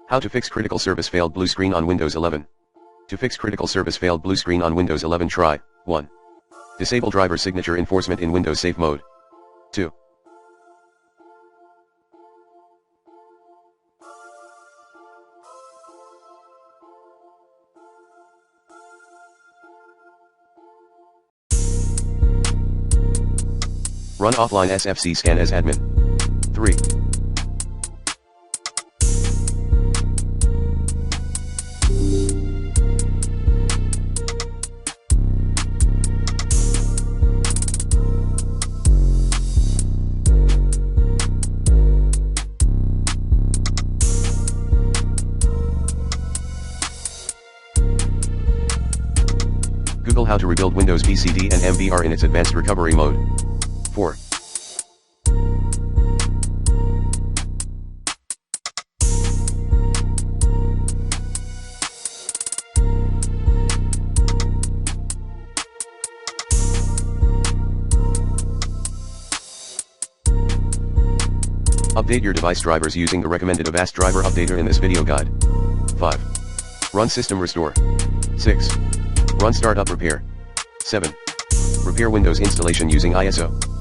How to fix critical service failed blue screen on Windows 11. To fix critical service failed blue screen on Windows 11, try 1. Disable driver signature enforcement in Windows Safe Mode. 2. Run offline SFC scan as admin. 3. Google how to rebuild Windows BCD and MBR in its advanced recovery mode. 4. Update your device drivers using the recommended Avast driver updater in this video guide. 5. Run system restore. 6. Run startup repair. 7. Repair Windows installation using ISO.